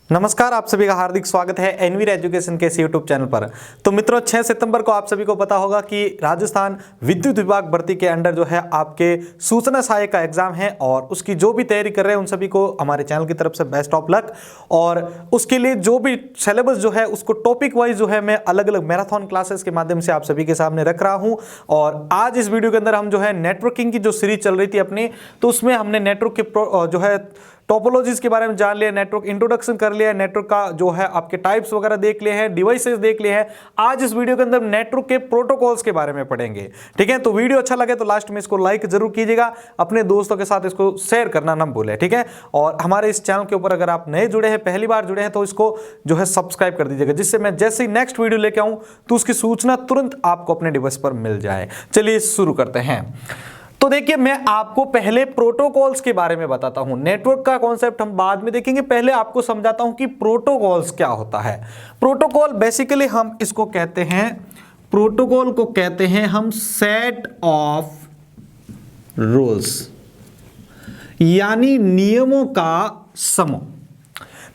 नमस्कार, आप सभी का हार्दिक स्वागत है एनवीर एजुकेशन के इस यूट्यूब चैनल पर। तो मित्रों, 6 सितंबर को आप सभी को पता होगा कि राजस्थान विद्युत विभाग भर्ती के अंडर जो है आपके सूचना सहायक का एग्जाम है और उसकी जो भी तैयारी कर रहे हैं उन सभी को हमारे चैनल की तरफ से बेस्ट ऑफ लक। और उसके लिए जो भी सिलेबस जो है उसको टॉपिक वाइज जो है मैं अलग अलग मैराथन क्लासेस के माध्यम से आप सभी के सामने रख रहा हूँ। और आज इस वीडियो के अंदर हम जो है नेटवर्किंग की जो सीरीज चल रही थी अपनी, तो उसमें हमने नेटवर्क के जो है टोपोलॉजीज के बारे में जान लिया, नेटवर्क इंट्रोडक्शन कर लिया, नेटवर्क का जो है आपके टाइप्स वगैरह देख लिए हैं, डिवाइसेस देख लिए हैं। आज इस वीडियो के अंदर नेटवर्क के प्रोटोकॉल्स के बारे में पढ़ेंगे। ठीक है, तो वीडियो अच्छा लगे तो लास्ट में इसको लाइक जरूर कीजिएगा, अपने दोस्तों के साथ इसको शेयर करना ना भूलें। ठीक है, और हमारे इस चैनल के ऊपर अगर आप नए जुड़े हैं, पहली बार जुड़े हैं, तो इसको जो है सब्सक्राइब कर दीजिएगा, जिससे मैं जैसे ही नेक्स्ट वीडियो लेके आऊं तो उसकी सूचना तुरंत आपको अपने डिवाइस पर मिल जाए। चलिए शुरू करते हैं। तो देखिए, मैं आपको पहले प्रोटोकॉल्स के बारे में बताता हूं। नेटवर्क का कॉन्सेप्ट हम बाद में देखेंगे, पहले आपको समझाता हूं कि प्रोटोकॉल्स क्या होता है। प्रोटोकॉल बेसिकली हम इसको कहते हैं, प्रोटोकॉल को कहते हैं हम सेट ऑफ रूल्स, यानी नियमों का समूह।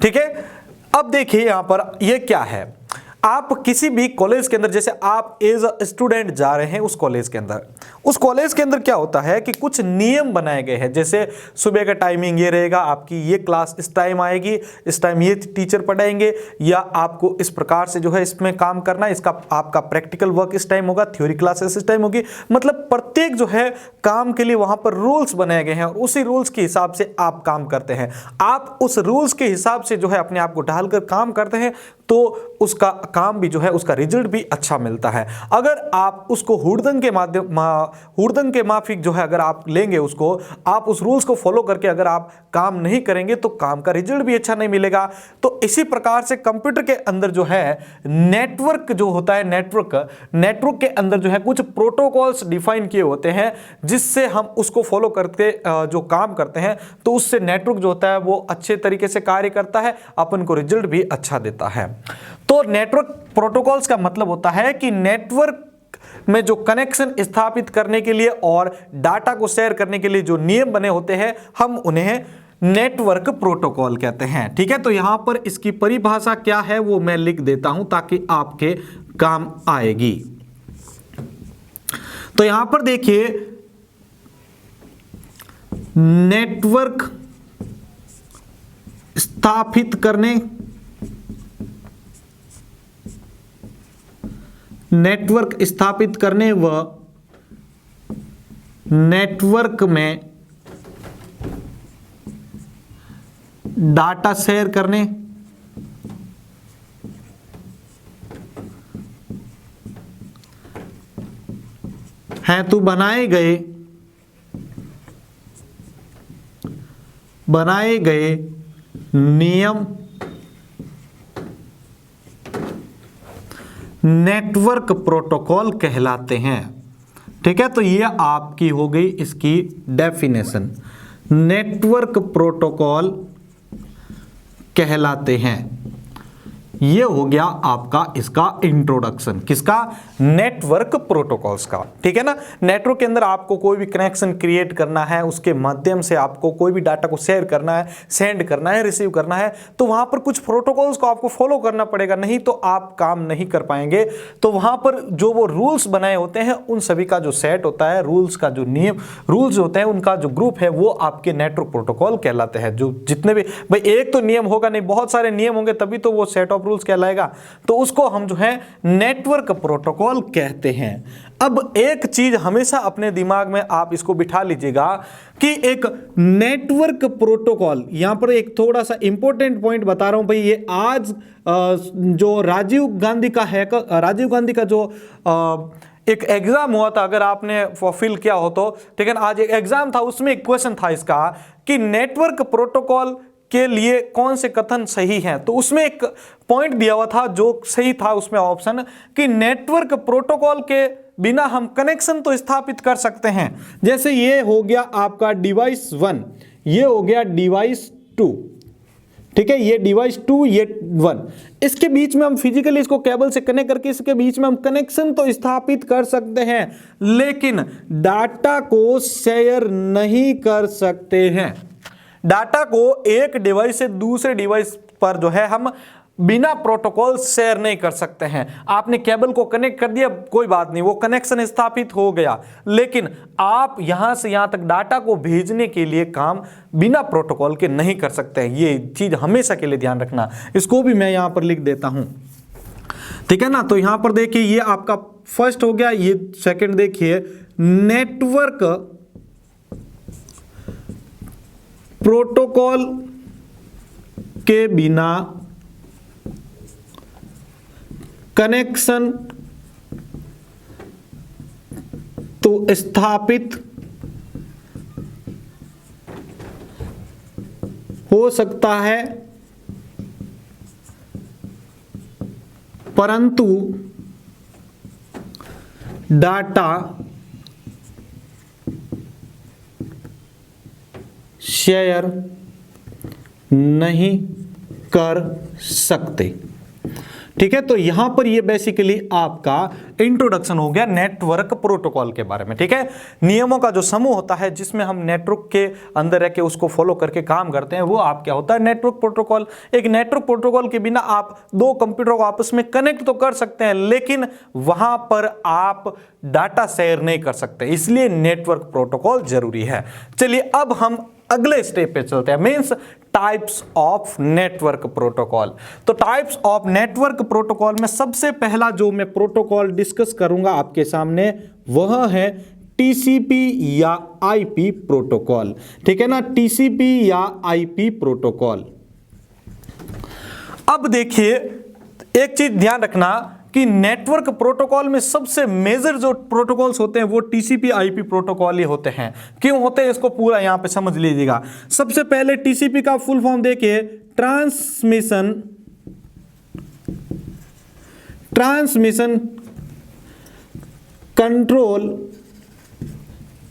ठीक है, अब देखिए यहां पर यह क्या है। आप किसी भी कॉलेज के अंदर, जैसे आप एज अ स्टूडेंट जा रहे हैं उस कॉलेज के अंदर, उस कॉलेज के अंदर क्या होता है कि कुछ नियम बनाए गए हैं। जैसे सुबह का टाइमिंग ये रहेगा, आपकी ये क्लास इस टाइम आएगी, इस टाइम ये टीचर पढ़ाएंगे, या आपको इस प्रकार से जो है इसमें काम करना, इसका आपका प्रैक्टिकल वर्क इस टाइम होगा, थ्योरी क्लासेस इस टाइम होगी। मतलब प्रत्येक जो है काम के लिए वहां पर रूल्स बनाए गए हैं और उसी रूल्स के हिसाब से आप काम करते हैं। आप उस रूल्स के हिसाब से जो है अपने आप को ढालकर काम करते हैं तो उसका काम भी जो है, उसका रिजल्ट भी अच्छा मिलता है। अगर आप उसको हुड़दंग के माफिक जो है अगर आप लेंगे उसको, आप उस रूल्स को फॉलो करके अगर आप काम नहीं करेंगे तो काम का रिजल्ट भी अच्छा नहीं मिलेगा। तो इसी प्रकार से कंप्यूटर के अंदर जो है नेटवर्क जो होता है, नेटवर्क के अंदर जो है कुछ प्रोटोकॉल्स डिफाइन किए होते हैं, जिससे हम उसको फॉलो करके जो काम करते हैं तो उससे नेटवर्क जो होता है वो अच्छे तरीके से कार्य करता है, अपन को रिजल्ट भी अच्छा देता है। तो नेटवर्क प्रोटोकॉल्स का मतलब होता है कि नेटवर्क में जो कनेक्शन स्थापित करने के लिए और डाटा को शेयर करने के लिए जो नियम बने होते हैं, हम उन्हें नेटवर्क प्रोटोकॉल कहते हैं। ठीक है, तो यहां पर इसकी परिभाषा क्या है वो मैं लिख देता हूं ताकि आपके काम आएगी। तो यहां पर देखिए, नेटवर्क स्थापित करने, नेटवर्क स्थापित करने व नेटवर्क में डाटा शेयर करने, हेतु बनाए गए नियम नेटवर्क प्रोटोकॉल कहलाते हैं। ठीक है, तो ये आपकी हो गई इसकी डेफिनेशन, नेटवर्क प्रोटोकॉल कहलाते हैं। ये हो गया आपका इसका इंट्रोडक्शन, किसका? नेटवर्क प्रोटोकॉल्स का। ठीक है ना, नेटवर्क के अंदर आपको कोई भी कनेक्शन क्रिएट करना है, उसके माध्यम से आपको कोई भी डाटा को शेयर करना है, सेंड करना है, रिसीव करना है, तो वहां पर कुछ प्रोटोकॉल्स को आपको फॉलो करना पड़ेगा, नहीं तो आप काम नहीं कर पाएंगे। तो वहां पर जो वो रूल्स बनाए होते हैं उन सभी का जो सेट होता है, रूल्स का जो नियम, रूल्स होते हैं उनका जो ग्रुप है, वो आपके नेटवर्क प्रोटोकॉल कहलाते हैं। जो जितने भी, भाई एक तो नियम होगा नहीं, बहुत सारे नियम होंगे तभी तो वो सेट ऑफ रूल्स कहलाएगा, तो उसको हम जो है नेटवर्क प्रोटोकॉल कहते हैं। अब एक चीज हमेशा अपने दिमाग में आप इसको बिठा लीजिएगा कि एक नेटवर्क प्रोटोकॉल, यहां पर एक थोड़ा सा इंपॉर्टेंट पॉइंट बता रहा हूं भाई, ये आज जो राजीव गांधी का जो एक एग्जाम हुआ था, अगर आपने फिल किया हो तो, ठीक है ना, आज एक एग्जाम था, उसमें एक क्वेश्चन था इसका कि नेटवर्क प्रोटोकॉल के लिए कौन से कथन सही हैं। तो उसमें एक पॉइंट दिया हुआ था जो सही था, उसमें ऑप्शन कि नेटवर्क प्रोटोकॉल के बिना हम कनेक्शन तो स्थापित कर सकते हैं। जैसे ये हो गया आपका डिवाइस 1, ये हो गया डिवाइस 2, ठीक है, ये डिवाइस 2, ये 1, इसके बीच में हम फिजिकली इसको केबल से कनेक्ट करके इसके बीच में हम कनेक्शन तो स्थापित कर सकते हैं, लेकिन डाटा को शेयर नहीं कर सकते हैं। डाटा को एक डिवाइस से दूसरे डिवाइस पर जो है हम बिना प्रोटोकॉल शेयर नहीं कर सकते हैं। आपने केबल को कनेक्ट कर दिया, कोई बात नहीं, वो कनेक्शन स्थापित हो गया, लेकिन आप यहां से यहां तक डाटा को भेजने के लिए काम बिना प्रोटोकॉल के नहीं कर सकते हैं। ये चीज हमेशा के लिए ध्यान रखना। इसको भी मैं यहां पर लिख देता हूं, ठीक है ना। तो यहां पर देखिए ये आपका फर्स्ट हो गया, ये सेकंड देखिए, नेटवर्क प्रोटोकॉल के बिना कनेक्शन तो स्थापित हो सकता है, परंतु डाटा शेयर नहीं कर सकते, ठीक है। तो यहां पर ये बेसिकली आपका इंट्रोडक्शन हो गया नेटवर्क प्रोटोकॉल के बारे में, ठीक है। नियमों का जो समूह होता है जिसमें हम नेटवर्क के अंदर रह के उसको फॉलो करके काम करते हैं, वो आप क्या होता है, नेटवर्क प्रोटोकॉल। एक नेटवर्क प्रोटोकॉल के बिना आप दो कंप्यूटर को आपस में कनेक्ट तो कर सकते हैं, लेकिन वहां पर आप डाटा शेयर नहीं कर सकते, इसलिए नेटवर्क प्रोटोकॉल जरूरी है। चलिए अब हम अगले स्टेप पे चलते हैं, means types of network protocol. तो टाइप्स ऑफ नेटवर्क प्रोटोकॉल में सबसे पहला जो मैं प्रोटोकॉल डिस्कस करूंगा आपके सामने वह है टीसीपी या आईपी प्रोटोकॉल, ठीक है ना, टीसीपी या आईपी प्रोटोकॉल। अब देखिए एक चीज ध्यान रखना कि नेटवर्क प्रोटोकॉल में सबसे मेजर जो प्रोटोकॉल्स होते हैं वो टीसीपी आईपी प्रोटोकॉल ही होते हैं। क्यों होते हैं इसको पूरा यहां पे समझ लीजिएगा। सबसे पहले टीसीपी का फुल फॉर्म देखिए, transmission control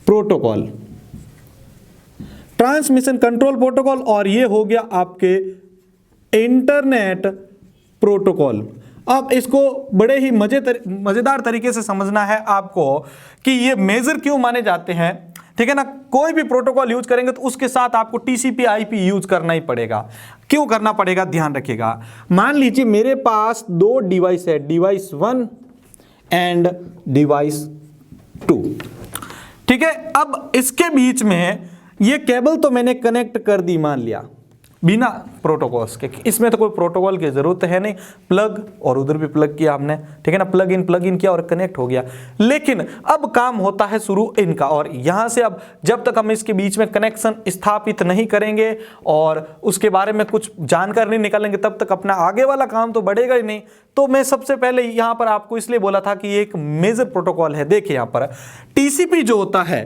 protocol, transmission control protocol, और ये हो गया आपके इंटरनेट प्रोटोकॉल। अब इसको बड़े ही मजेदार तरीके से समझना है आपको कि ये मेजर क्यों माने जाते हैं, ठीक है ना। कोई भी प्रोटोकॉल यूज करेंगे तो उसके साथ आपको टीसीपी आईपी यूज करना ही पड़ेगा। क्यों करना पड़ेगा, ध्यान रखिएगा। मान लीजिए मेरे पास दो डिवाइस है, डिवाइस 1 एंड डिवाइस 2, ठीक है। अब इसके बीच में ये केबल तो मैंने कनेक्ट कर दी, मान लिया बिना प्रोटोकॉल्स के, इसमें तो कोई प्रोटोकॉल की जरूरत है नहीं, प्लग और उधर भी प्लग किया हमने, ठीक है ना, प्लग इन किया और कनेक्ट हो गया। लेकिन अब काम होता है शुरू इनका, और यहां से अब जब तक हम इसके बीच में कनेक्शन स्थापित नहीं करेंगे और उसके बारे में कुछ जानकारी नहीं निकालेंगे तब तक अपना आगे वाला काम तो बढ़ेगा ही नहीं। तो मैं सबसे पहले यहां पर आपको इसलिए बोला था कि ये एक मेजर प्रोटोकॉल है। देखिए यहां पर टीसीपी जो होता है,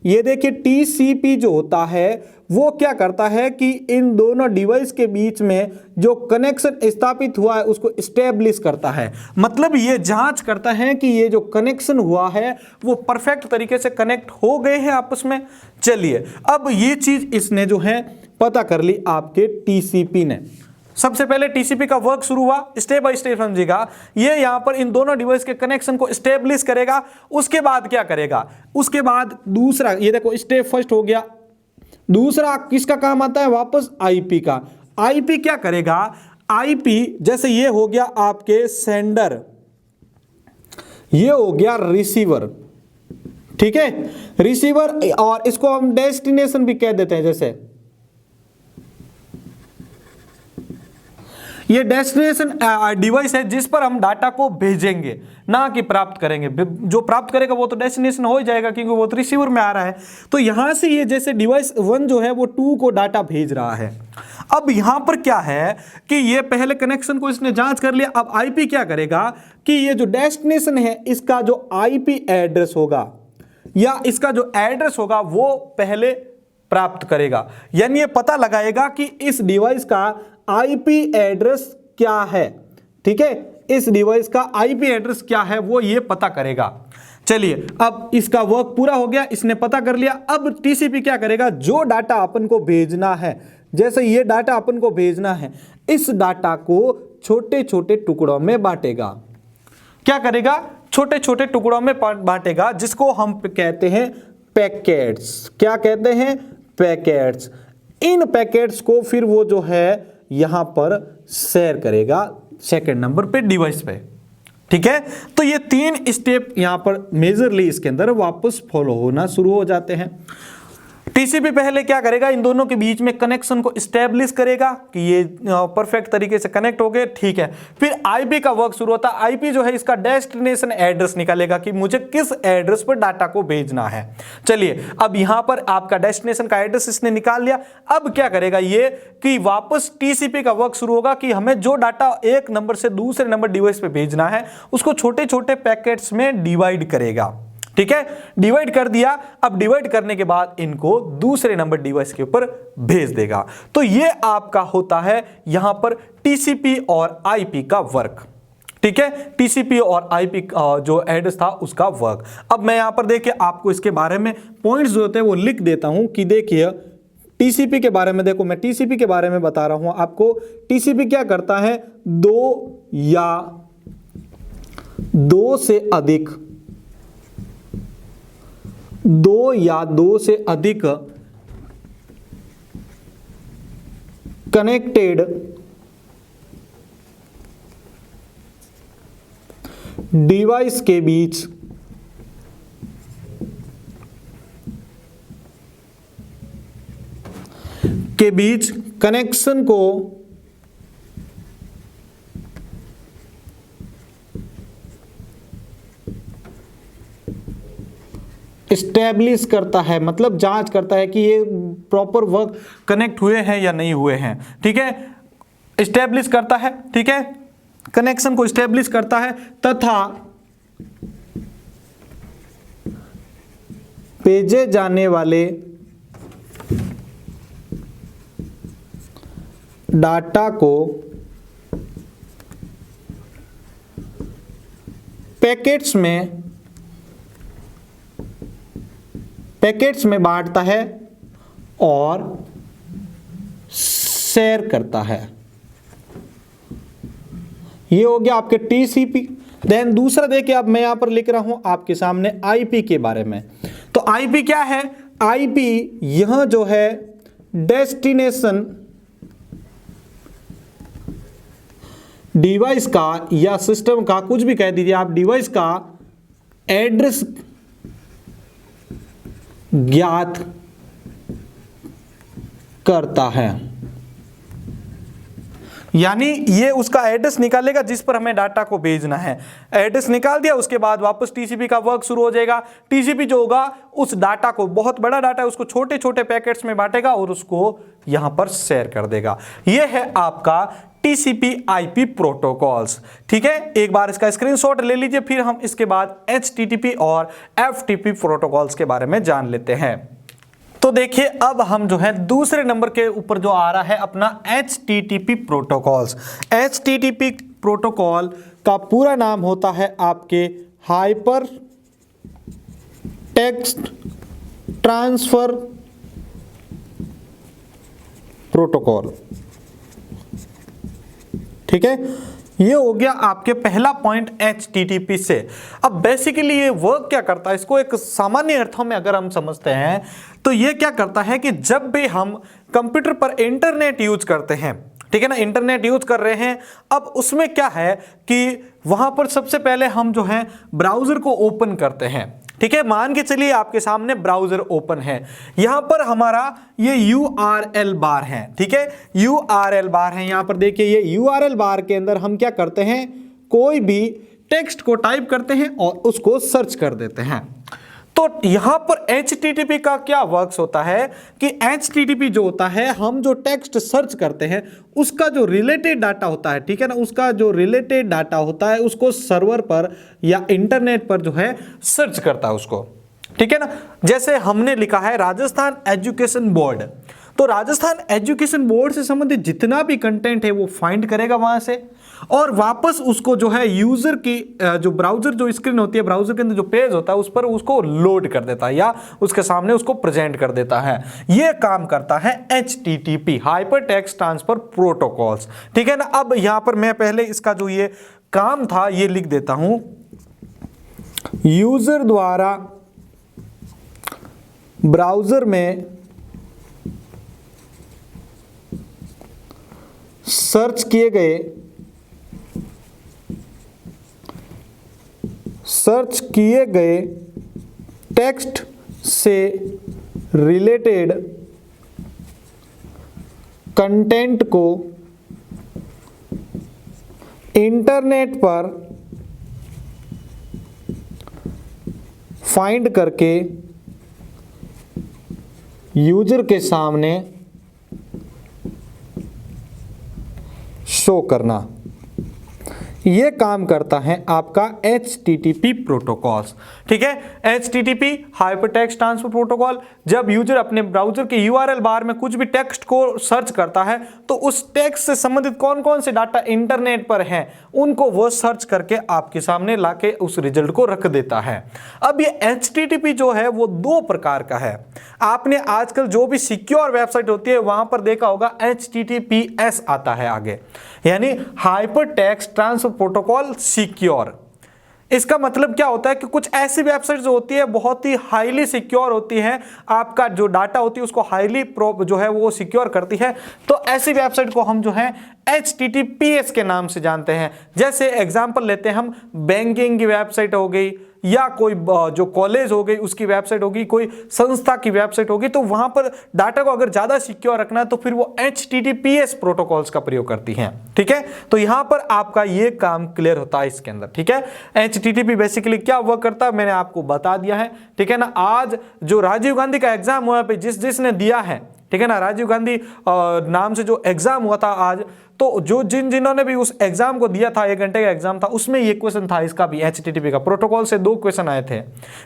ये देखिए टीसीपी जो होता है वो क्या करता है कि इन दोनों डिवाइस के बीच में जो कनेक्शन स्थापित हुआ है उसको स्टेब्लिश करता है। मतलब ये जांच करता है कि ये जो कनेक्शन हुआ है वो परफेक्ट तरीके से कनेक्ट हो गए हैं आपस में। चलिए अब ये चीज इसने जो है पता कर ली आपके टीसीपी ने। सबसे पहले टीसीपी का वर्क शुरू हुआ, स्टेप बाय स्टेप समझिएगा। ये यहां पर इन दोनों डिवाइस के कनेक्शन को स्टेब्लिश करेगा। उसके बाद क्या करेगा, उसके बाद दूसरा, ये देखो स्टेप फर्स्ट हो गया। दूसरा किसका काम आता है, वापस आईपी का। आईपी क्या करेगा, आईपी जैसे ये हो गया आपके सेंडर, ये हो गया रिसीवर, ठीक है, रिसीवर, और इसको हम डेस्टिनेशन भी कह देते हैं। जैसे ये डेस्टिनेशन डिवाइस है जिस पर हम डाटा को भेजेंगे, ना कि प्राप्त करेंगे। जो प्राप्त करेगा वो तो डेस्टिनेशन हो ही जाएगा क्योंकि वो तो रिसीवर में आ रहा है। तो यहां से ये जैसे डिवाइस 1 जो है वो 2 को डाटा भेज रहा है। अब यहां पर क्या है कि ये पहले कनेक्शन को इसने जांच कर लिया। अब आईपी क्या करेगा कि ये जो डेस्टिनेशन है इसका जो आईपी एड्रेस होगा या इसका जो एड्रेस होगा वो पहले प्राप्त करेगा, यानी ये पता लगाएगा कि इस डिवाइस का आईपी एड्रेस क्या है, ठीक है, इस डिवाइस का आईपी एड्रेस क्या है वो ये पता करेगा। चलिए अब इसका वर्क पूरा हो गया, इसने पता कर लिया। अब टीसीपी क्या करेगा, जो डाटा अपन को भेजना है, जैसे ये डाटा अपन को भेजना है, इस डाटा को छोटे छोटे टुकड़ों में बांटेगा। क्या करेगा, छोटे छोटे टुकड़ों में बांटेगा, जिसको हम कहते हैं पैकेट्स। क्या कहते हैं, पैकेट्स। इन पैकेट्स को फिर वो जो है यहां पर शेयर करेगा सेकंड नंबर पे डिवाइस पे। ठीक है, तो ये 3 स्टेप यहां पर मेजरली इसके अंदर वापस फॉलो होना शुरू हो जाते हैं। टीसीपी पहले क्या करेगा, इन दोनों के बीच में कनेक्शन को स्टैब्लिश करेगा कि ये परफेक्ट तरीके से कनेक्ट हो गए। ठीक है, फिर आईपी का वर्क शुरू होता है। आईपी जो है इसका डेस्टिनेशन एड्रेस निकालेगा कि मुझे किस एड्रेस पर डाटा को भेजना है। चलिए, अब यहां पर आपका डेस्टिनेशन का एड्रेस इसने निकाल लिया। अब क्या करेगा ये कि वापस टीसीपी का वर्क शुरू होगा कि हमें जो डाटा एक नंबर से दूसरे नंबर डिवाइस पे भेजना है उसको छोटे छोटे पैकेट्स में डिवाइड करेगा। ठीक है, डिवाइड कर दिया। अब डिवाइड करने के बाद इनको दूसरे नंबर डिवाइस के ऊपर भेज देगा। तो ये आपका होता है यहां पर टीसीपी और आईपी का वर्क। ठीक है, टीसीपी और आईपी जो एड्रेस था उसका वर्क। अब मैं यहां पर देखिए आपको इसके बारे में पॉइंट्स जो होते हैं वो लिख देता हूं कि देखिए टीसीपी के बारे में, देखो मैं टीसीपी के बारे में बता रहा हूं आपको। टीसीपी क्या करता है, दो या दो से अधिक कनेक्टेड डिवाइस के बीच कनेक्शन को स्टैब्लिश करता है, मतलब जांच करता है कि ये प्रॉपर वर्क कनेक्ट हुए हैं या नहीं हुए हैं। ठीक है, स्टैब्लिश करता है। ठीक है, कनेक्शन को स्टैब्लिश करता है तथा भेजे जाने वाले डाटा को पैकेट्स में बांटता है और शेयर करता है। ये हो गया आपके टीसीपी। देन दूसरा देखिए, अब मैं यहां पर लिख रहा हूं आपके सामने आईपी के बारे में। तो आईपी क्या है, आईपी यह जो है डेस्टिनेशन डिवाइस का या सिस्टम का, कुछ भी कह दीजिए आप, डिवाइस का एड्रेस ज्ञात करता है। यानी ये उसका एड्रेस निकालेगा जिस पर हमें डाटा को भेजना है। एड्रेस निकाल दिया, उसके बाद वापस टीसीपी का वर्क शुरू हो जाएगा। टीसीपी जो होगा उस डाटा को, बहुत बड़ा डाटा है, उसको छोटे छोटे पैकेट्स में बांटेगा और उसको यहां पर शेयर कर देगा। यह है आपका टीसीपी आईपी प्रोटोकॉल्स। ठीक है, एक बार इसका स्क्रीनशॉट ले लीजिए, फिर हम इसके बाद एचटीटीपी और एफटीपी प्रोटोकॉल्स के बारे में जान लेते हैं। तो देखिए, अब हम जो है दूसरे नंबर के ऊपर जो आ रहा है अपना एचटीटीपी प्रोटोकॉल्स। एचटीटीपी प्रोटोकॉल का पूरा नाम होता है आपके हाइपर टेक्स्ट ट्रांसफर प्रोटोकॉल। ठीक है, ये हो गया आपके पहला पॉइंट एचटीटीपी से। अब बेसिकली ये वर्क क्या करता है, इसको एक सामान्य अर्थों में अगर हम समझते हैं तो ये क्या करता है कि जब भी हम कंप्यूटर पर इंटरनेट यूज करते हैं, ठीक है ना, इंटरनेट यूज कर रहे हैं, अब उसमें क्या है कि वहां पर सबसे पहले हम जो है ब्राउजर को ओपन करते हैं। ठीक है, मान के चलिए आपके सामने ब्राउजर ओपन है, यहां पर हमारा ये URL बार है। ठीक है, URL बार है, यहां पर देखिए ये URL बार के अंदर हम क्या करते हैं, कोई भी टेक्स्ट को टाइप करते हैं और उसको सर्च कर देते हैं। तो यहां पर HTTP का क्या वर्क्स होता है कि HTTP जो होता है, हम जो टेक्स्ट सर्च करते हैं उसका जो रिलेटेड डाटा होता है, ठीक है ना, उसका जो रिलेटेड डाटा होता है उसको सर्वर पर या इंटरनेट पर जो है सर्च करता है उसको। ठीक है ना, जैसे हमने लिखा है राजस्थान एजुकेशन बोर्ड, तो राजस्थान एजुकेशन बोर्ड से संबंधित जितना भी कंटेंट है वो फाइंड करेगा वहां से और वापस उसको जो है यूजर की जो ब्राउजर जो स्क्रीन होती है, ब्राउजर के अंदर जो पेज होता है उस पर उसको लोड कर देता है या उसके सामने उसको प्रेजेंट कर देता है। ये काम करता है HTTP, hyper text transfer protocols. ठीक है ना, अब यहां पर मैं पहले इसका जो ये काम था ये लिख देता हूं, यूजर द्वारा ब्राउजर में सर्च किए गए टेक्स्ट से रिलेटेड कंटेंट को इंटरनेट पर फाइंड करके यूजर के सामने शो करना, ये काम करता है आपका HTTP प्रोटोकॉल्स। ठीक है, HTTP हाइपरटेक्स्ट ट्रांसफर प्रोटोकॉल। जब यूजर अपने ब्राउजर के URL बार में कुछ भी टेक्स्ट को सर्च करता है तो उस टेक्स्ट से संबंधित कौन कौन से डाटा इंटरनेट पर हैं उनको वो सर्च करके आपके सामने लाके उस रिजल्ट को रख देता है। अब ये HTTP जो है वो दो प्रकार का है। आपने आजकल जो भी सिक्योर वेबसाइट होती है वहां पर देखा होगा HTTPS आता है आगे, यानी हाइपरटेक्स्ट ट्रांसफर प्रोटोकॉल सिक्योर। इसका मतलब क्या होता है कि कुछ ऐसी वेबसाइट जो होती है बहुत ही हाईली सिक्योर होती है, आपका जो डाटा होती है उसको हाईली जो है वो सिक्योर करती है, तो ऐसी वेबसाइट को हम जो है HTTPS के नाम से जानते हैं। जैसे एग्जांपल लेते हैं हम, बैंकिंग की वेबसाइट हो गई या कोई जो कॉलेज हो गई उसकी वेबसाइट होगी, कोई संस्था की वेबसाइट होगी, तो वहां पर डाटा को अगर ज्यादा सिक्योर रखना है तो फिर वो HTTPS प्रोटोकॉल्स का प्रयोग करती हैं। ठीक है, तो यहां पर आपका ये काम क्लियर होता है इसके अंदर। ठीक है, HTTP बेसिकली क्या वर्क करता है मैंने आपको बता दिया है। ठीक है ना, आज जो राजीव गांधी का एग्जाम हुआ पे जिसने दिया है, ठीक है ना, राजीव गांधी नाम से जो एग्जाम हुआ था आज, तो जो जिन्होंने भी उस एग्जाम को दिया था, 1 घंटे का एग्जाम था, उसमें ये क्वेश्चन था, इसका भी HTTP का प्रोटोकॉल से 2 क्वेश्चन आए थे।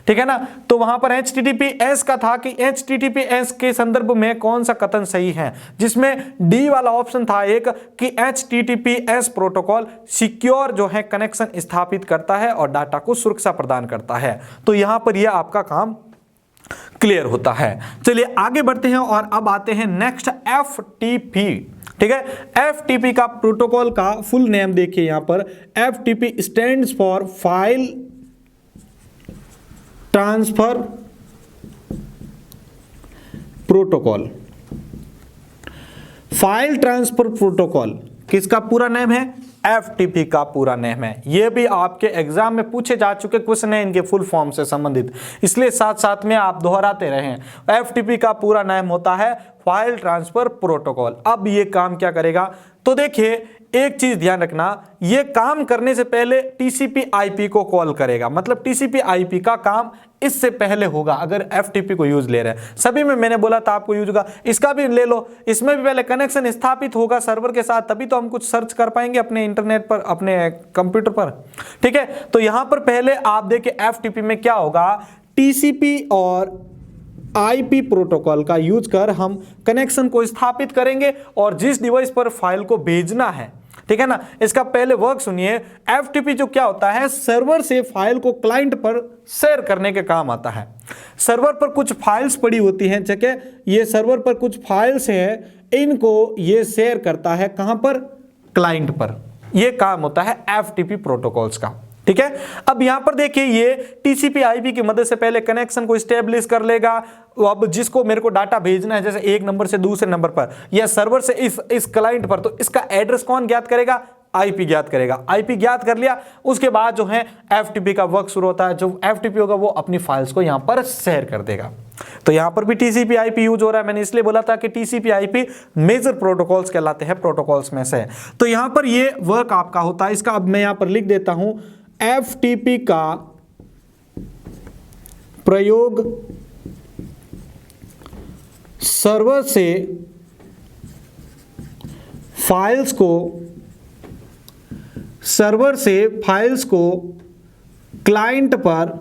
ठीक है ना, तो वहां पर HTTPS का था कि HTTPS के संदर्भ में कौन सा कथन सही है, जिसमें डी वाला ऑप्शन था एक कि HTTPS प्रोटोकॉल सिक्योर जो है कनेक्शन स्थापित करता है और डाटा को सुरक्षा प्रदान करता है। तो यहां पर यह आपका काम क्लियर होता है। चलिए आगे बढ़ते हैं और अब आते हैं नेक्स्ट FTP। ठीक है, FTP का प्रोटोकॉल का फुल नेम देखिए यहां पर, FTP stands for file transfer protocol. File transfer protocol किसका पूरा नेम है? FTP का पूरा नेम है। ये भी आपके एग्जाम में पूछे जा चुके क्वेश्चन है इनके फुल फॉर्म से संबंधित, इसलिए साथ साथ में आप दोहराते रहें। FTP का पूरा नाम होता है फाइल ट्रांसफर प्रोटोकॉल। अब ये काम क्या करेगा, तो देखिए एक चीज ध्यान रखना, ये काम करने से पहले TCP/IP को कॉल करेगा, मतलब TCP/IP का काम इससे पहले होगा अगर FTP को यूज ले रहे हैं। सभी में मैंने बोला था आपको यूज होगा, इसका भी ले लो, इसमें भी पहले कनेक्शन स्थापित होगा सर्वर के साथ, तभी तो हम कुछ सर्च कर पाएंगे अपने इंटरनेट पर, अपने कंप्यूटर पर। ठीक है, तो यहां पर पहले आप देखिए FTP में क्या होगा, TCP और IP प्रोटोकॉल का यूज कर हम कनेक्शन को स्थापित करेंगे और जिस डिवाइस पर फाइल को भेजना है, ठीक है ना, इसका पहले वर्क सुनिए। FTP जो क्या होता है, सर्वर से फाइल को क्लाइंट पर शेयर करने के काम आता है। सर्वर पर कुछ फाइल्स पड़ी होती हैं, ठीक है, ये सर्वर पर कुछ फाइल्स हैं, इनको ये शेयर करता है कहां पर, क्लाइंट पर। ये काम होता है FTP प्रोटोकॉल्स का। ठीक है, अब यहां पर देखिए ये TCP/IP की मदद से पहले कनेक्शन को स्टेब्लिश कर लेगा। अब जिसको मेरे को डाटा भेजना है, जैसे एक नंबर से दूसरे नंबर पर या सर्वर से इस क्लाइंट पर, तो इसका एड्रेस कौन ज्ञात करेगा, IP ज्ञात करेगा। IP ज्ञात कर लिया, उसके बाद जो है FTP का वर्क शुरू होता है। जो FTP होगा वो अपनी फाइल्स को यहां पर शेयर कर देगा। तो यहां पर भी TCP/IP यूज हो रहा है। मैंने इसलिए बोला था कि TCP/IP मेजर प्रोटोकॉल्स कहलाते हैं, प्रोटोकॉल्स में से। तो यहां पर ये वर्क आपका होता है। इसका अब मैं यहां पर लिख देता हूं, FTP का प्रयोग सर्वर से फाइल्स को क्लाइंट पर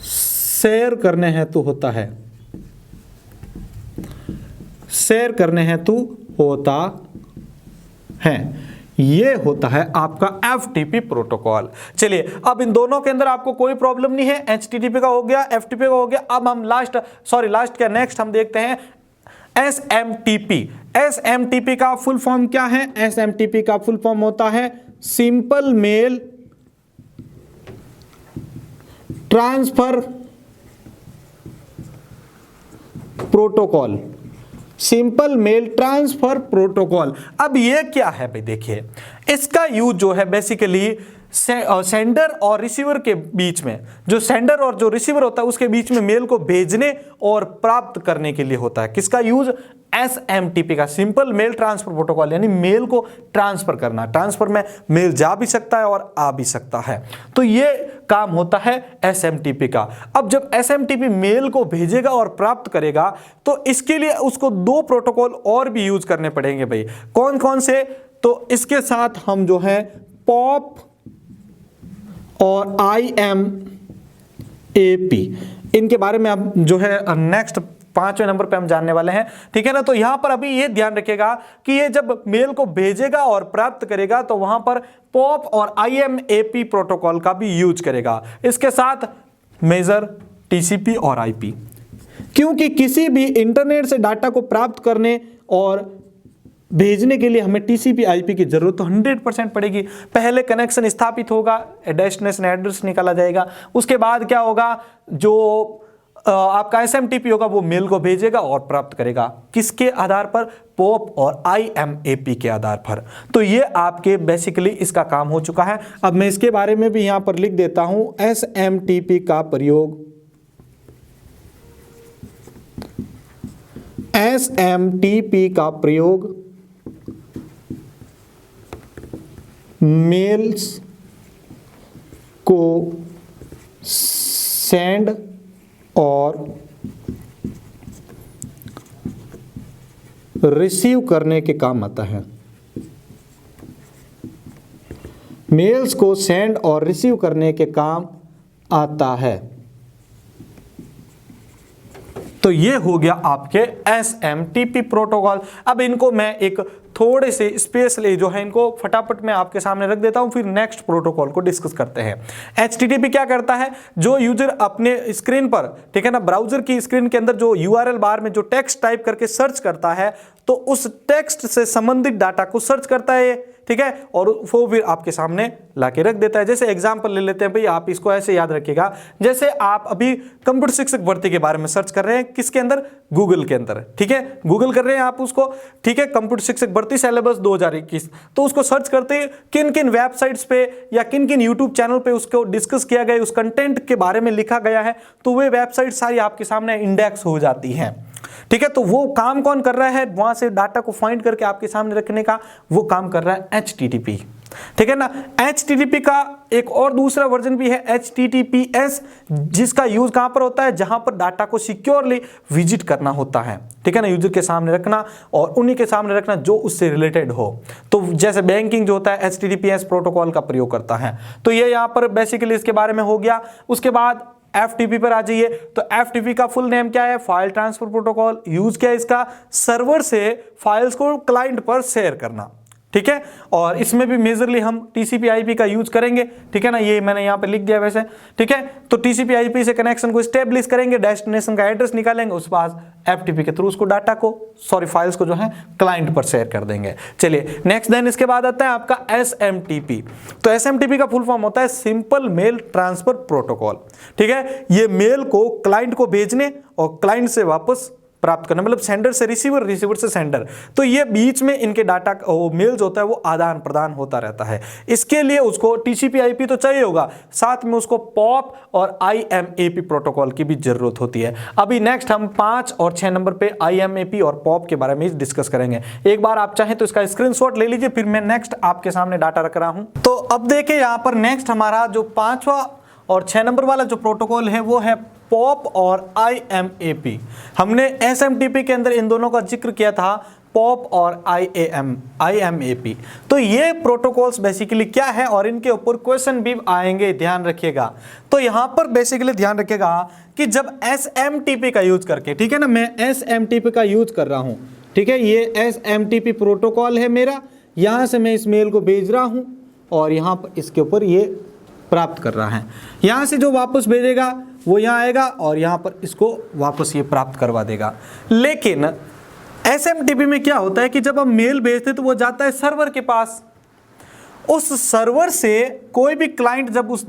शेयर करने हेतु होता है, शेयर करने हेतु होता है। ये होता है आपका FTP प्रोटोकॉल। चलिए अब इन दोनों के अंदर आपको कोई प्रॉब्लम नहीं है, HTTP का हो गया, FTP का हो गया। अब हम नेक्स्ट हम देखते हैं SMTP। SMTP का फुल फॉर्म क्या है? SMTP का फुल फॉर्म होता है simple mail transfer protocol. Simple mail transfer protocol. अब ये क्या है भाई, देखिए इसका यूज जो है बेसिकली सेंडर और रिसीवर के बीच में, जो सेंडर और जो रिसीवर होता है उसके बीच में मेल को भेजने और प्राप्त करने के लिए होता है। किसका यूज? SMTP का, सिंपल मेल ट्रांसफर प्रोटोकॉल, यानी मेल को ट्रांसफर करना। ट्रांसफर में मेल जा भी सकता है और आ भी सकता है, तो ये काम होता है SMTP का। अब जब SMTP मेल को भेजेगा और प्राप्त करेगा तो इसके लिए उसको 2 प्रोटोकॉल और भी यूज करने पड़ेंगे भाई। कौन कौन से? तो इसके साथ हम जो है POP और IMAP, इनके बारे में अब जो है नेक्स्ट 5वें नंबर पे हम जानने वाले हैं, ठीक है ना। तो यहां पर अभी ये ध्यान रखिएगा कि ये जब मेल को भेजेगा और प्राप्त करेगा तो वहां पर POP और IMAP प्रोटोकॉल का भी यूज करेगा। इसके साथ मेजर, TCP और IP, क्योंकि किसी भी इंटरनेट से डाटा को प्राप्त करने और भेजने के लिए हमें TCP IP की जरूरत तो 100% पड़ेगी। पहले कनेक्शन स्थापित होगा, डेस्टिनेशन एड्रेस निकाला जाएगा, उसके बाद क्या होगा, जो आपका SMTP होगा वो मेल को भेजेगा और प्राप्त करेगा। किसके आधार पर? POP और IMAP के आधार पर। तो ये आपके बेसिकली इसका काम हो चुका है। अब मैं इसके बारे में भी यहां पर लिख देता हूं, SMTP का प्रयोग, SMTP का प्रयोग मेल्स को सेंड और रिसीव करने के काम आता है। मेल्स को सेंड और रिसीव करने के काम आता है। तो ये हो गया आपके SMTP प्रोटोकॉल। अब इनको मैं एक थोड़े से स्पेशली जो है इनको फटाफट मैं आपके सामने रख देता हूं, फिर नेक्स्ट प्रोटोकॉल को डिस्कस करते हैं। HTTP क्या करता है? जो यूजर अपने स्क्रीन पर, ठीक है ना, ब्राउजर की स्क्रीन के अंदर जो URL बार में जो टेक्स्ट टाइप करके सर्च करता है, तो उस टेक्स्ट से संबंधित डाटा को सर्च करता है, ठीक है, और वो फिर आपके सामने लाके रख देता है। जैसे एग्जांपल ले लेते हैं भाई, आप इसको ऐसे याद रखिएगा, जैसे आप अभी कंप्यूटर शिक्षक भर्ती के बारे में सर्च कर रहे हैं, किसके अंदर? गूगल के अंदर, ठीक है, गूगल कर रहे हैं आप उसको, ठीक है, कंप्यूटर शिक्षक भर्ती सिलेबस 2021, तो उसको सर्च करते किन किन वेबसाइट्स पे या किन किन यूट्यूब चैनल पे उसको डिस्कस किया गया, उस कंटेंट के बारे में लिखा गया है, तो वे वेबसाइट सारी आपके सामने इंडेक्स हो जाती हैं, ठीक है। तो वो काम कौन कर रहा है? वहां से डाटा को फाइंड करके आपके सामने रखने का वो काम कर रहा है HTTP, ठीक है ना। HTTP का एक और दूसरा वर्जन भी है HTTPS, जिसका यूज कहां पर होता है? जहां पर डाटा को सिक्योरली विजिट करना होता है, ठीक है ना, यूजर के सामने रखना और उन्हीं के सामने रखना जो उससे रिलेटेड हो। तो जैसे बैंकिंग जो होता है HTTPS प्रोटोकॉल का प्रयोग करता है। तो ये यहां पर बेसिकली इसके बारे में हो गया। उसके बाद FTP पर आ जाइए। तो FTP का फुल नेम क्या है? File transfer protocol. यूज क्या है इसका? सर्वर से फाइल्स को क्लाइंट पर शेयर करना, ठीक है। और इसमें भी मेजरली हम TCP IP का यूज करेंगे, ठीक है ना, ये मैंने यहाँ पे लिख दिया वैसे, ठीक है। तो TCP IP से कनेक्शन को स्टेब्लिश करेंगे, डेस्टिनेशन का एड्रेस निकालेंगे, उसके बाद FTP के थ्रू उसको डाटा को, फाइल्स को जो है क्लाइंट पर शेयर कर देंगे। चलिए नेक्स्ट, देन इसके बाद आता है आपका SMTP। तो SMTP का फुल फॉर्म होता है सिंपल मेल ट्रांसफर प्रोटोकॉल, ठीक है। ये मेल को क्लाइंट को भेजने और क्लाइंट से वापस प्राप्त करना, मतलब सेंडर से रिसीवर, रिसीवर से सेंडर। तो ये बीच में इनके डाटा मेल्स होता है वो आदान प्रदान होता रहता है। इसके लिए उसको TCP IP तो चाहिए होगा, साथ में उसको POP और IMAP प्रोटोकॉल की भी जरूरत होती है। अभी नेक्स्ट हम 5 और 6 नंबर पे IMAP और POP के बारे में डिस्कस करेंगे। एक बार आप चाहें तो इसका स्क्रीनशॉट ले लीजिए, फिर मैं नेक्स्ट आपके सामने डाटा रख रहा हूं। तो अब देखिए यहाँ पर नेक्स्ट हमारा जो 5वां और 6 नंबर वाला जो प्रोटोकॉल है वो है POP और IMAP। हमने SMTP के अंदर इन दोनों का जिक्र किया था, POP और IMAP। तो ये प्रोटोकॉल्स बेसिकली क्या है और इनके ऊपर क्वेश्चन भी आएंगे, ध्यान रखिएगा। तो यहां पर बेसिकली ध्यान रखिएगा कि जब SMTP का यूज करके, ठीक है ना, मैं SMTP का यूज कर रहा हूं, ठीक है, ये SMTP प्रोटोकॉल है मेरा, यहां से मैं इस मेल को भेज रहा हूं और यहां पर इसके ऊपर ये प्राप्त कर रहा है। यहां से जो वापस भेजेगा वो यहां आएगा और यहां पर इसको वापस ये प्राप्त करवा देगा। लेकिन SMTP में क्या होता है कि जब हम मेल भेजते तो वो जाता है सर्वर के पास, उस सर्वर से कोई भी क्लाइंट जब उस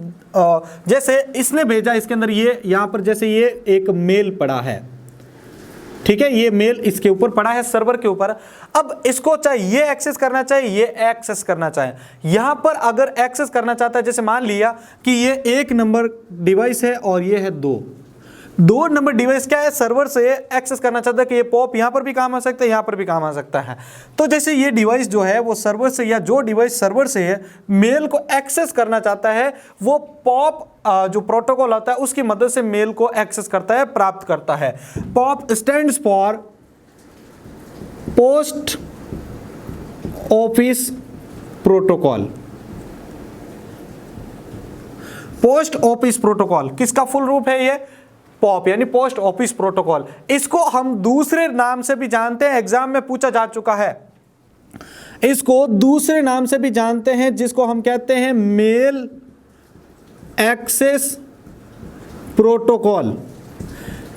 जैसे इसने भेजा, इसके अंदर ये यहां पर जैसे ये एक मेल पड़ा है, ठीक है, ये मेल इसके ऊपर पड़ा है सर्वर के ऊपर। अब इसको चाहे ये एक्सेस करना चाहे, ये एक्सेस करना चाहे, यहां पर अगर एक्सेस करना चाहता है, जैसे मान लिया कि ये 1 नंबर डिवाइस है और ये है 2 नंबर डिवाइस क्या है, सर्वर से एक्सेस करना चाहता है कि ये पॉप यहां पर भी काम आ सकता है, यहां पर भी काम आ सकता है। तो जैसे ये डिवाइस जो है वो सर्वर से, या जो डिवाइस सर्वर से मेल को एक्सेस करना चाहता है, वो पॉप जो प्रोटोकॉल आता है उसकी मदद से मेल को एक्सेस करता है, प्राप्त करता है। Pop stands for post office protocol. Post office protocol किसका फुल रूप है, ये पॉप यानी पोस्ट ऑफिस प्रोटोकॉल। इसको हम दूसरे नाम से भी जानते हैं, एग्जाम में पूछा जा चुका है। इसको दूसरे नाम से भी जानते हैं, जिसको हम कहते हैं मेल एक्सेस प्रोटोकॉल।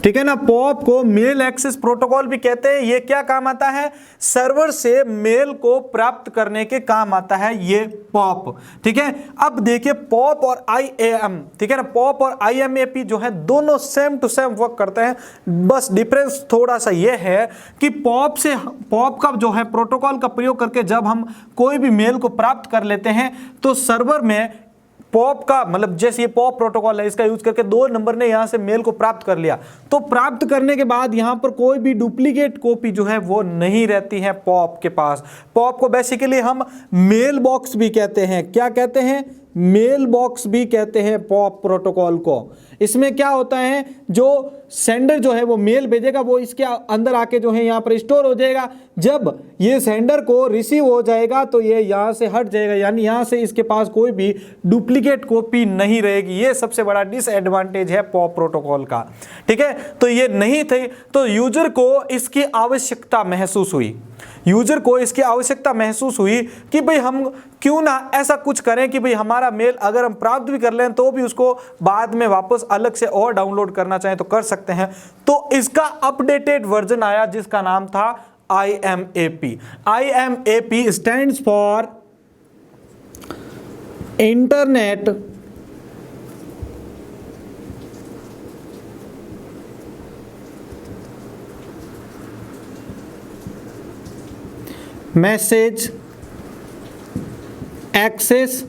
ठीक है ना, पॉप को मेल एक्सेस प्रोटोकॉल भी कहते हैं। ये क्या काम आता है, सर्वर से मेल को प्राप्त करने के काम आता है ये पॉप। ठीक है, अब देखिए पॉप और IAM, ठीक है ना, पॉप और IMAP जो है दोनों सेम टू सेम वर्क करते हैं। बस डिफरेंस थोड़ा सा ये है कि पॉप का जो है प्रोटोकॉल का प्रयोग करके जब हम कोई भी मेल को प्राप्त कर लेते हैं, तो सर्वर में पॉप का मतलब जैसे ये पॉप प्रोटोकॉल है, इसका यूज करके 2 नंबर ने यहां से मेल को प्राप्त कर लिया, तो प्राप्त करने के बाद यहां पर कोई भी डुप्लीकेट कॉपी जो है वो नहीं रहती है पॉप के पास। पॉप को बेसिकली हम मेल बॉक्स भी कहते हैं। क्या कहते हैं, मेल बॉक्स भी कहते हैं पॉप प्रोटोकॉल को। इसमें क्या होता है, जो सेंडर जो है वो मेल भेजेगा, वो इसके अंदर आके जो है यहाँ पर स्टोर हो जाएगा। जब ये सेंडर को रिसीव हो जाएगा तो ये यहाँ से हट जाएगा, यानी यहाँ से इसके पास कोई भी डुप्लीकेट कॉपी नहीं रहेगी। ये सबसे बड़ा डिसएडवांटेज है पॉप प्रोटोकॉल का। ठीक है, तो ये नहीं थे तो यूजर को इसकी आवश्यकता महसूस हुई। यूजर को इसकी आवश्यकता महसूस हुई कि भाई हम क्यों ना ऐसा कुछ करें कि भाई हमारा मेल अगर हम प्राप्त भी कर लें तो भी उसको बाद में वापस अलग से और डाउनलोड करना चाहें तो कर सकते हैं। तो इसका अपडेटेड वर्जन आया जिसका नाम था IMAP। IMAP stands for internet message access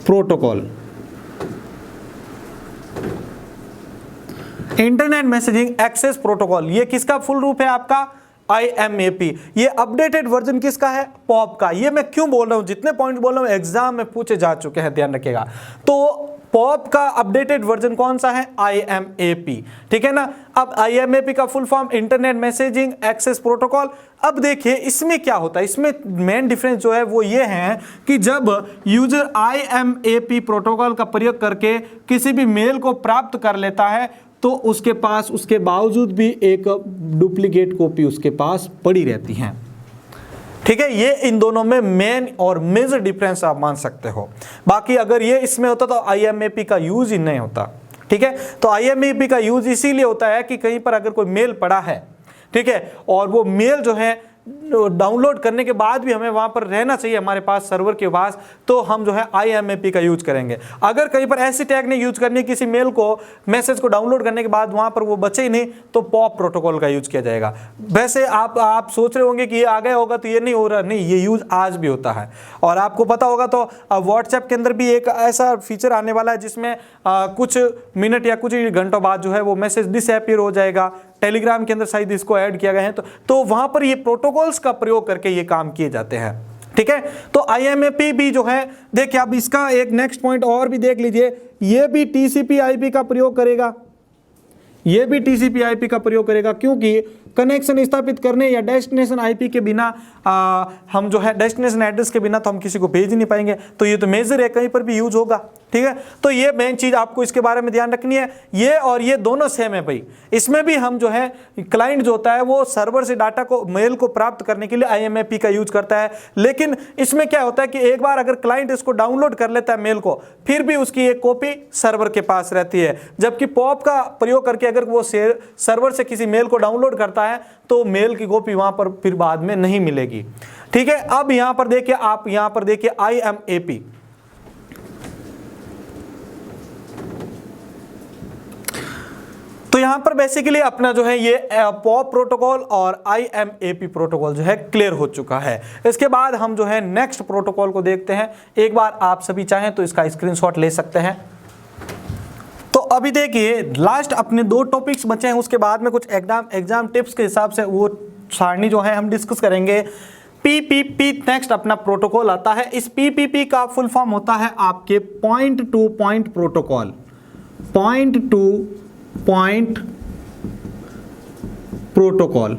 protocol. Internet messaging access protocol, ये किसका फुल रूप है आपका, IMAP। ये अपडेटेड वर्जन किसका है, पॉप का। ये मैं क्यों बोल रहा हूं, जितने पॉइंट बोल रहा हूं एग्जाम में पूछे जा चुके हैं, ध्यान रखिएगा। तो पॉप का अपडेटेड वर्जन कौन सा है, IMAP। ठीक है ना, अब IMAP का full form internet messaging access protocol. अब देखिए इसमें क्या होता है, इसमें मेन डिफरेंस जो है वो ये है कि जब यूजर IMAP प्रोटोकॉल का प्रयोग करके किसी भी मेल को प्राप्त कर लेता है तो उसके पास उसके बावजूद भी एक डुप्लीकेट कॉपी उसके पास पड़ी रहती है। ठीक है, ये इन दोनों में मेन और मेजर डिफरेंस आप मान सकते हो। बाकी अगर ये इसमें होता तो IMAP का यूज ही नहीं होता। ठीक है, तो IMAP का यूज इसीलिए होता है कि कहीं पर अगर कोई मेल पड़ा है, ठीक है, और वो मेल जो है डाउनलोड करने के बाद भी हमें वहां पर रहना चाहिए हमारे पास सर्वर के पास, तो हम जो है IMAP का यूज करेंगे। अगर कहीं पर ऐसी टेक्निक यूज करनी है किसी मेल को, मैसेज को डाउनलोड करने के बाद वहां पर वो बचे ही नहीं, तो पॉप प्रोटोकॉल का यूज किया जाएगा। वैसे आप सोच रहे होंगे कि ये आ गया होगा तो ये नहीं हो रहा, नहीं, ये यूज आज भी होता है। और आपको पता होगा तो व्हाट्सएप के अंदर भी एक ऐसा फीचर आने वाला है जिसमें कुछ मिनट या कुछ घंटों बाद जो है वो मैसेज डिसअपीयर हो जाएगा। टेलीग्राम के अंदर शायद इसको ऐड किया गया है, तो वहां पर ये प्रोटोकॉल्स का प्रयोग करके ये काम किए जाते हैं। ठीक है, तो IMAP भी जो है, देखिए अब इसका एक नेक्स्ट पॉइंट और भी देख लीजिए, ये भी TCP/IP का प्रयोग करेगा। ये भी TCP/IP का प्रयोग करेगा, क्योंकि कनेक्शन स्थापित करने या डेस्टिनेशन IP के बिना हम जो है डेस्टिनेशन एड्रेस के बिना तो हम किसी को भेज ही नहीं पाएंगे। तो ये तो मेजर है, कहीं पर भी यूज होगा। ठीक है, तो ये मेन चीज आपको इसके बारे में ध्यान रखनी है। ये और ये दोनों सेम है भाई। इसमें भी हम जो है क्लाइंट जो होता है वो सर्वर से डाटा को, मेल को प्राप्त करने के लिए IMAP का यूज करता है। लेकिन इसमें क्या होता है कि एक बार अगर क्लाइंट इसको डाउनलोड कर लेता है मेल को, फिर भी उसकी एक कॉपी सर्वर के पास रहती है। जबकि पॉप का प्रयोग करके अगर वो सर्वर से किसी मेल को डाउनलोड करता है तो मेल की कॉपी वहां पर फिर बाद में नहीं मिलेगी। ठीक है, अब यहां पर देखिए, आप यहां पर देखिए IMAP। यहाँ पर बेसिकली अपना जो है ये पॉप प्रोटोकॉल और IMAP प्रोटोकॉल जो है क्लियर हो चुका है। इसके बाद हम जो है नेक्स्ट प्रोटोकॉल को देखते हैं। एक बार आप सभी चाहें तो इसका स्क्रीनशॉट ले सकते हैं। तो अभी देखिए लास्ट अपने 2 टॉपिक्स बचे हैं, उसके बाद में कुछ एग्जाम टिप्स के हिसाब से वो सारणी जो है हम डिस्कस करेंगे। PPP नेक्स्ट अपना प्रोटोकॉल आता है। इस PPP का फुल फॉर्म होता है आपके point two point protocol. Point two point protocol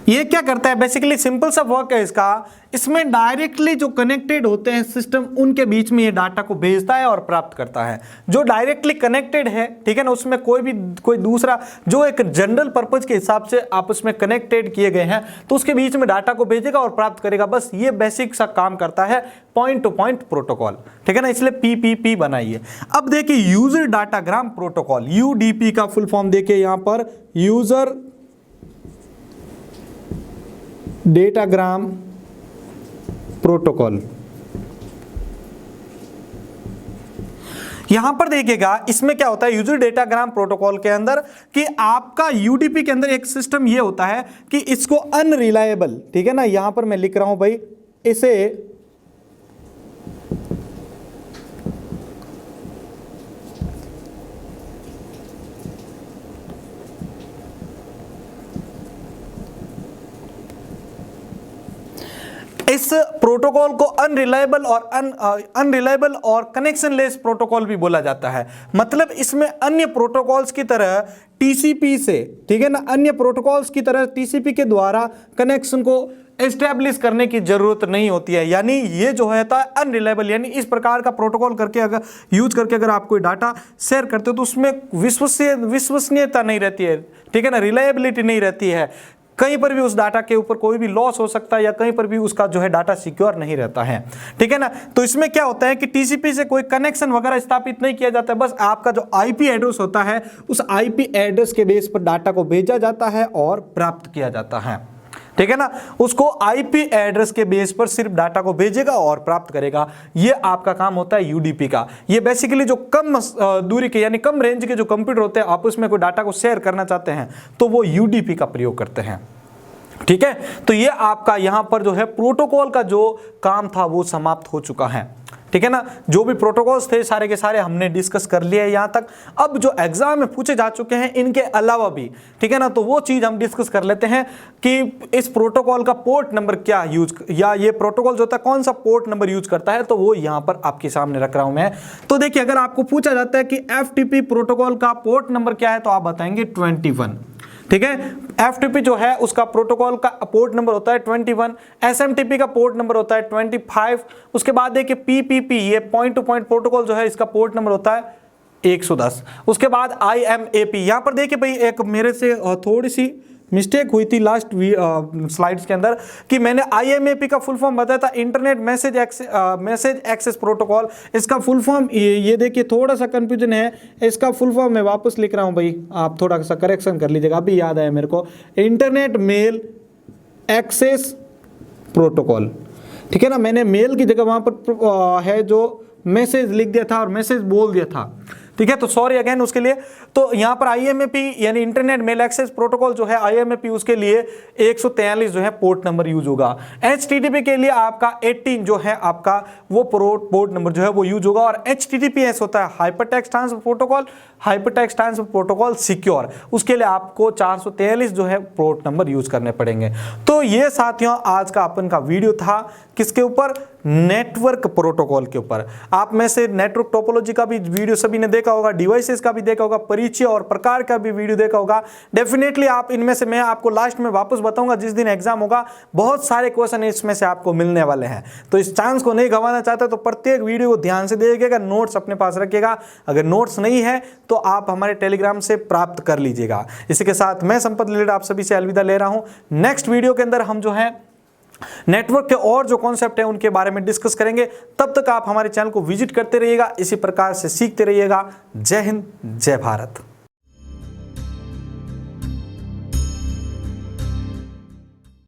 ये क्या करता है, बेसिकली सिंपल सा वर्क है इसका। इसमें डायरेक्टली जो कनेक्टेड होते हैं सिस्टम, उनके बीच में ये डाटा को भेजता है और प्राप्त करता है। जो डायरेक्टली कनेक्टेड है, ठीक है ना, उसमें कोई दूसरा जो एक जनरल पर्पज के हिसाब से आपस में कनेक्टेड किए गए हैं, तो उसके बीच में डाटा को भेजेगा और प्राप्त करेगा। बस ये बेसिक सा काम करता है पॉइंट टू पॉइंट प्रोटोकॉल, ठीक है ना, इसलिए PPP बनाइए। अब देखिए यूजर डाटाग्राम प्रोटोकॉल, UDP का फुल फॉर्म देखिए यहां पर, यूजर डेटाग्राम प्रोटोकॉल। यहां पर देखिएगा इसमें क्या होता है यूजर डेटाग्राम प्रोटोकॉल के अंदर, कि आपका UDP के अंदर एक सिस्टम ये होता है कि इसको अनरिलायबल, ठीक है ना, यहां पर मैं लिख रहा हूं भाई, इसे इस प्रोटोकॉल को अनरिलायबल और कनेक्शनलेस प्रोटोकॉल भी बोला जाता है। मतलब इसमें अन्य प्रोटोकॉल्स की तरह TCP से, ठीक है ना, अन्य प्रोटोकॉल्स की तरह TCP के द्वारा कनेक्शन को एस्टेब्लिश करने की जरूरत नहीं होती है। यानी ये जो है अनरिलायबल, यानी इस प्रकार का प्रोटोकॉल करके अगर यूज करके अगर आप कोई डाटा शेयर करते हो तो उसमें विश्वसनीयता नहीं रहती है, ठीक है ना, रिलायबिलिटी नहीं रहती है। कहीं पर भी उस डाटा के ऊपर कोई भी लॉस हो सकता है या कहीं पर भी उसका जो है डाटा सिक्योर नहीं रहता है, ठीक है ना। तो इसमें क्या होता है कि TCP से कोई कनेक्शन वगैरह स्थापित नहीं किया जाता है, बस आपका जो IP एड्रेस होता है उस IP एड्रेस के बेस पर डाटा को भेजा जाता है और प्राप्त किया जाता है, ठीक है ना। उसको IP एड्रेस के बेस पर सिर्फ डाटा को भेजेगा और प्राप्त करेगा। ये आपका काम होता है UDP का। ये बेसिकली जो कम दूरी के यानी कम रेंज के जो कंप्यूटर होते हैं, आप उसमें कोई डाटा को शेयर करना चाहते हैं तो वो UDP का प्रयोग करते हैं, ठीक है। तो ये आपका यहां पर जो है प्रोटोकॉल का जो काम था वो समाप्त हो चुका है, ठीक है ना। जो भी प्रोटोकॉल्स थे सारे के सारे हमने डिस्कस कर लिए यहां तक। अब जो एग्जाम में पूछे जा चुके हैं इनके अलावा भी, ठीक है ना, तो वो चीज हम डिस्कस कर लेते हैं कि इस प्रोटोकॉल का पोर्ट नंबर क्या यूज, या ये प्रोटोकॉल जो होता है कौन सा पोर्ट नंबर यूज करता है, तो वो यहां पर आपके सामने रख रहा हूं मैं। तो देखिए अगर आपको पूछा जाता है कि FTP प्रोटोकॉल का पोर्ट नंबर क्या है तो आप बताएंगे 21, ठीक है। FTP जो है उसका प्रोटोकॉल का पोर्ट नंबर होता है 21, SMTP का पोर्ट नंबर होता है 25। उसके बाद देखिए PPP ये पॉइंट टू पॉइंट प्रोटोकॉल जो है इसका पोर्ट नंबर होता है 110। उसके बाद IMAP, यहां पर देखिए भाई एक मेरे से थोड़ी सी मिस्टेक हुई थी लास्ट स्लाइड्स के अंदर कि मैंने IMAP का फुल फॉर्म बताया था इंटरनेट मैसेज एक्सेस प्रोटोकॉल। इसका फुल फॉर्म ये देखिए थोड़ा सा कंफ्यूजन है, इसका फुल फॉर्म मैं वापस लिख रहा हूं भाई, आप थोड़ा सा करेक्शन कर लीजिएगा, अभी याद आया मेरे को, इंटरनेट मेल एक्सेस प्रोटोकॉल, ठीक है ना। मैंने मेल की जगह वहां पर है जो मैसेज लिख दिया था और मैसेज बोल दिया था, ठीक है, तो सॉरी अगेन उसके लिए। तो यहाँ पर IMAP यानी इंटरनेट मेल एक्सेस प्रोटोकॉल जो है IMAP, उसके लिए 143 जो है पोर्ट नंबर यूज होगा। HTTP के लिए आपका 18 जो है आपका वो पोर्ट नंबर जो है वो यूज होगा। और HTTPS होता है hypertext transfer protocol, hypertext transfer protocol secure, उसके लिए आपको 443 जो है पोर्ट नंबर यूज करने पड़ेंगे। तो ये साथियों आज का अपन का वीडियो था, किसके ऊपर, नेटवर्क प्रोटोकॉल के ऊपर। आप में से नेटवर्क टोपोलॉजी का भी वीडियो सभी ने देखा होगा, डिवाइसेस का भी देखा होगा, परिचय और प्रकार का भी वीडियो देखा होगा। डेफिनेटली आप इनमें से, मैं आपको लास्ट में वापस बताऊंगा जिस दिन एग्जाम होगा, बहुत सारे क्वेश्चन इसमें से आपको मिलने वाले हैं। तो इस चांस को नहीं गंवाना चाहते तो प्रत्येक वीडियो को ध्यान से देखिएगा, नोट्स अपने पास रखिएगा। अगर नोट्स नहीं है तो आप हमारे टेलीग्राम से प्राप्त कर लीजिएगा। इसी के साथ मैं संपत लीडर आप सभी से अलविदा ले रहा हूं। नेक्स्ट वीडियो के अंदर हम जो है नेटवर्क के और जो कॉन्सेप्ट है उनके बारे में डिस्कस करेंगे। तब तक आप हमारे चैनल को विजिट करते रहिएगा, इसी प्रकार से सीखते रहिएगा। जय हिंद, जय भारत।